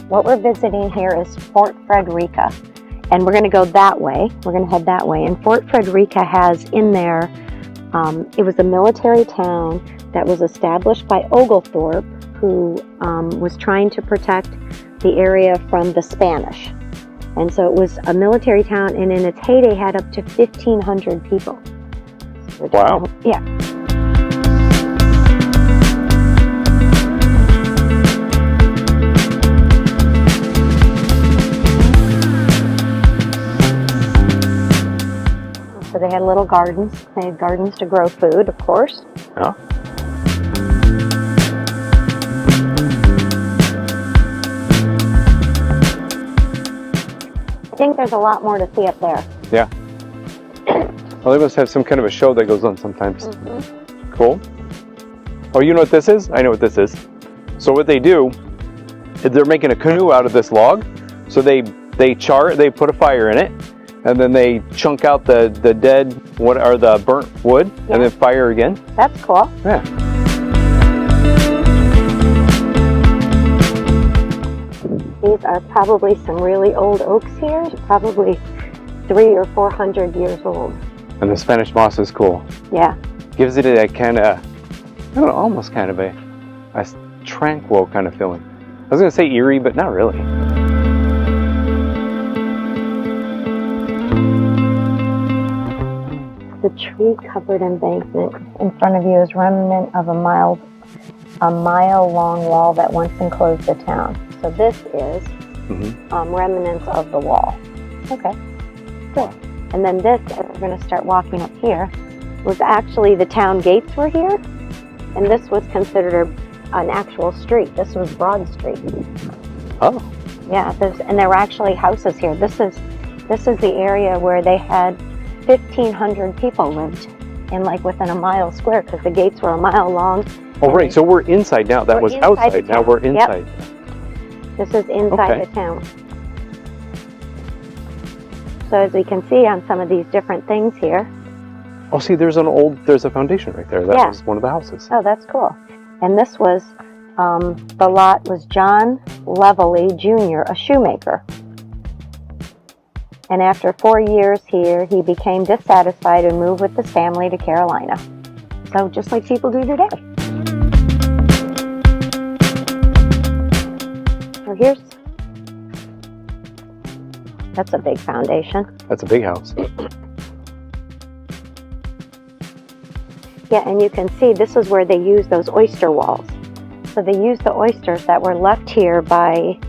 What we're visiting here is Fort Frederica, and we're going to go that way. We're going to head that way. And Fort Frederica has in there, it was a military town that was established by Oglethorpe, who was trying to protect the area from the Spanish. And so it was a military town, and in its heyday had up to 1,500 people. Wow. Yeah. So they had little gardens. They had gardens to grow food, of course. Yeah. I think there's a lot more to see up there. Yeah. Well, they must have some kind of a show that goes on sometimes. Mm-hmm. Cool. Oh, you know what this is? I know what this is. So what they do is they're making a canoe out of this log. So they put a fire in it, and then they chunk out the dead, the burnt wood, yeah. and then fire again. That's cool. Yeah. These are probably some really old oaks here, probably 300 or 400 years old. And the Spanish moss is cool. Yeah. Gives it a kind of, I don't know, almost kind of a tranquil kind of feeling. I was going to say eerie, but not really. The tree-covered embankment in front of you is remnant of a mile-long wall that once enclosed the town. So this is remnants of the wall. Okay, good. And then this, as we're going to start walking up here, was actually the town gates were here, and this was considered an actual street. This was Broad Street. Oh. Yeah, and there were actually houses here. This is the area where they had 1,500 people lived in, like, within a mile square, because the gates were a mile long. Oh, right. So we're inside now. That was outside. Now we're inside. Yep. This is inside the town. So as we can see on some of these different things here. Oh, see, there's a foundation right there. That was one of the houses. Oh, that's cool. And this was, the lot was John Leveley Jr., a shoemaker. And after 4 years here, he became dissatisfied and moved with his family to Carolina. So just like people do today. So that's a big foundation. That's a big house. Yeah, and you can see this is where they use those oyster walls. So they used the oysters that were left here by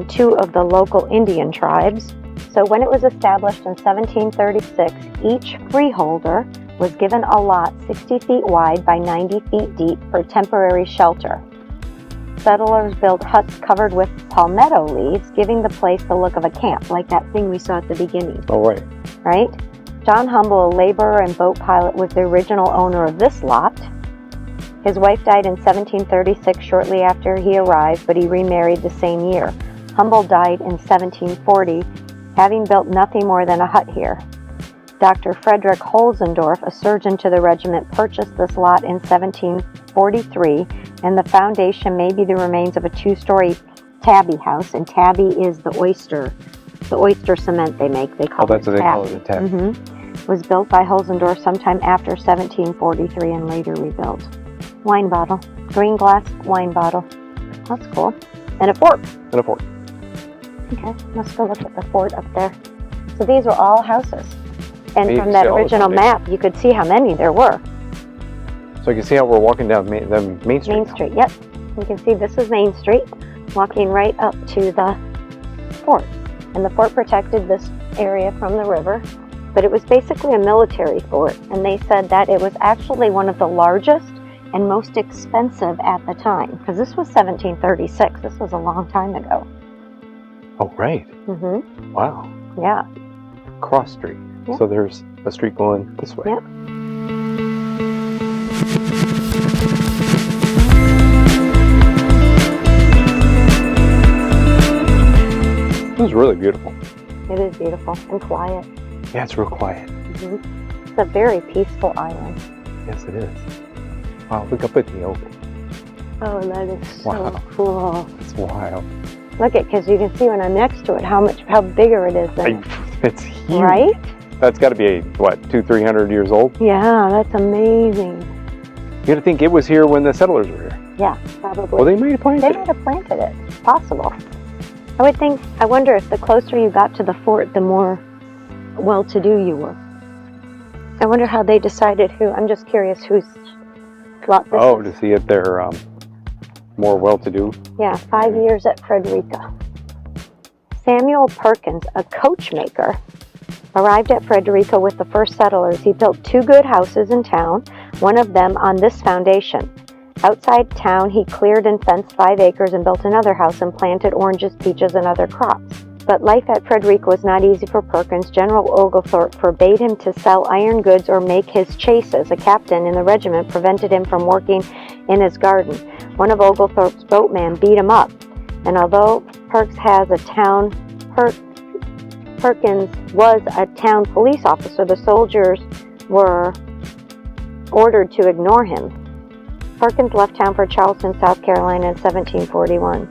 2 of the local Indian tribes. So when it was established in 1736, each freeholder was given a lot 60 feet wide by 90 feet deep for temporary shelter. Settlers built huts covered with palmetto leaves, giving the place the look of a camp, like that thing we saw at the beginning. Oh, right. Right? John Humble, a laborer and boat pilot, was the original owner of this lot. His wife died in 1736 shortly after he arrived, but he remarried the same year. Humble died in 1740, having built nothing more than a hut here. Dr. Frederick Holzendorf, a surgeon to the regiment, purchased this lot in 1743, and the foundation may be the remains of a 2-story tabby house, and tabby is the oyster cement they make. They call it that's what they call it, a tabby. It was built by Holzendorf sometime after 1743 and later rebuilt. Wine bottle, green glass wine bottle. That's cool. And a fort. Okay, let's go look at the fort up there. So these were all houses. And from that original map, you could see how many there were. So you can see how we're walking down Main Street. Main Street, yep. You can see this is Main Street, walking right up to the fort. And the fort protected this area from the river, but it was basically a military fort. And they said that it was actually one of the largest and most expensive at the time, because this was 1736. This was a long time ago. Oh, right. Wow. Yeah. Cross Street. Yep. So there's a street going this way. Yep. It was really beautiful. It is beautiful and quiet. Yeah, it's real quiet. It's a very peaceful island. Yes, it is. Wow, look up at the oak. Oh, that is so Wow. cool. It's wild. Look at, because you can see when I'm next to it how bigger it is than It's huge. right? That's got to be, what, 200-300 years old? Yeah, that's amazing. You got to think it was here when the settlers were here. Yeah, probably. Well, they might have planted They it. might have planted it. It's possible. I wonder if the closer you got to the fort, the more well-to-do you were. I wonder how they decided who. I'm just curious whose lot this is. To see if they're more well-to-do. Yeah, 5 years at Frederica. Samuel Perkins, a coachmaker, arrived at Frederica with the first settlers. He built 2 good houses in town, one of them on this foundation. Outside town, he cleared and fenced 5 acres and built another house and planted oranges, peaches, and other crops. But life at Frederica was not easy for Perkins. General Oglethorpe forbade him to sell iron goods or make his chases. A captain in the regiment prevented him from working in his garden. One of Oglethorpe's boatmen beat him up. And although Perkins was a town police officer, the soldiers were ordered to ignore him. Perkins left town for Charleston, South Carolina in 1741.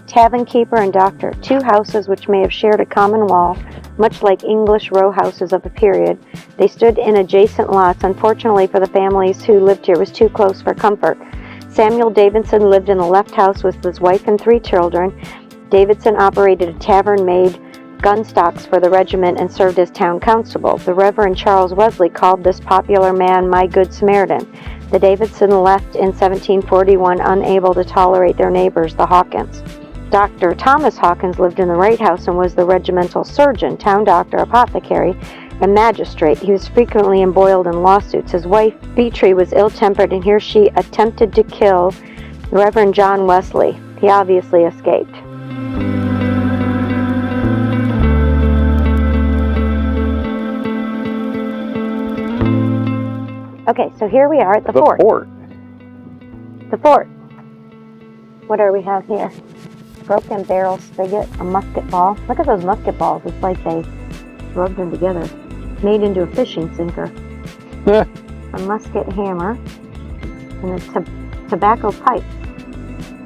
Tavern keeper and doctor, 2 houses which may have shared a common wall, much like English row houses of a period. They stood in adjacent lots. Unfortunately for the families who lived here, it was too close for comfort. Samuel Davidson lived in the left house with his wife and 3 children. Davidson operated a tavern, made gun stocks for the regiment, and served as town constable. The Reverend Charles Wesley called this popular man "my good Samaritan." The Davidson left in 1741, unable to tolerate their neighbors, the Hawkins. Dr. Thomas Hawkins lived in the right house and was the regimental surgeon, town doctor, apothecary, and magistrate. He was frequently embroiled in lawsuits. His wife, Beatrix, was ill-tempered, and here she attempted to kill the Reverend John Wesley. He obviously escaped. Okay, so here we are at the fort. The fort. What do we have here? Broken barrel spigot, a musket ball. Look at those musket balls. It's like they rubbed them together. Made into a fishing sinker. A musket hammer. And a tobacco pipe.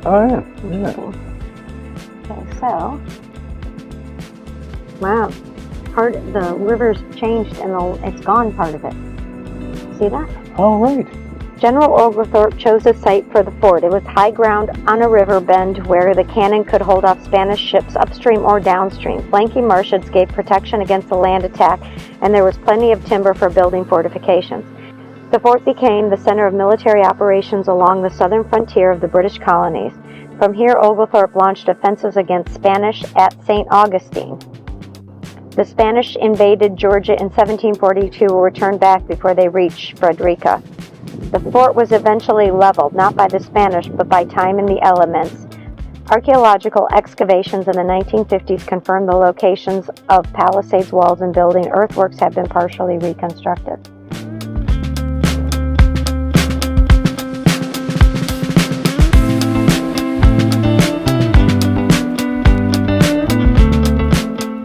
Oh, yeah. Okay, so. Wow. The river's changed and it's gone, part of it. See that? Oh, right. General Oglethorpe chose a site for the fort. It was high ground on a river bend where the cannon could hold off Spanish ships upstream or downstream. Flanking marshlands gave protection against a land attack, and there was plenty of timber for building fortifications. The fort became the center of military operations along the southern frontier of the British colonies. From here, Oglethorpe launched offensives against Spanish at St. Augustine. The Spanish invaded Georgia in 1742 and returned back before they reached Frederica. The fort was eventually leveled, not by the Spanish, but by time and the elements. Archaeological excavations in the 1950s confirmed the locations of palisades, walls, and building. Earthworks have been partially reconstructed.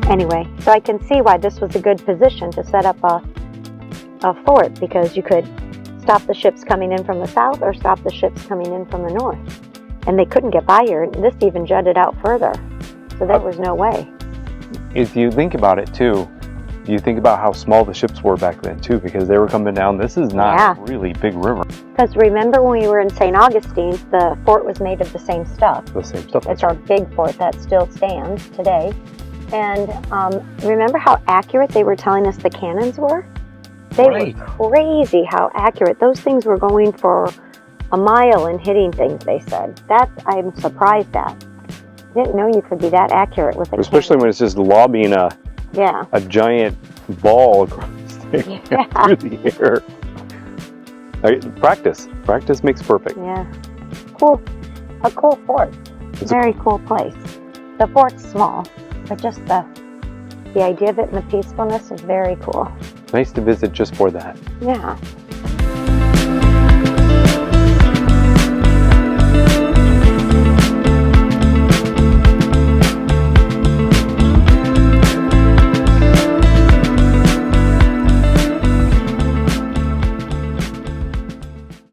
Anyway, so I can see why this was a good position to set up a fort, because you could stop the ships coming in from the south or stop the ships coming in from the north. And they couldn't get by here. This even jutted out further. So there was no way. If you think about it, too, you think about how small the ships were back then, too, because they were coming down. This is not a really big river. Because remember when we were in St. Augustine's, the fort was made of the same stuff. The same stuff. It's our big fort that still stands today. And remember how accurate they were telling us the cannons were? They were crazy how accurate. Those things were going for a mile and hitting things, they said. I'm surprised at. I didn't know you could be that accurate with a Especially when it's just lobbing a giant ball across through the air. Practice makes perfect. Yeah. Cool. A cool fort. Very cool place. The fort's small, but just the idea of it and the peacefulness is very cool. Nice to visit just for that. Yeah.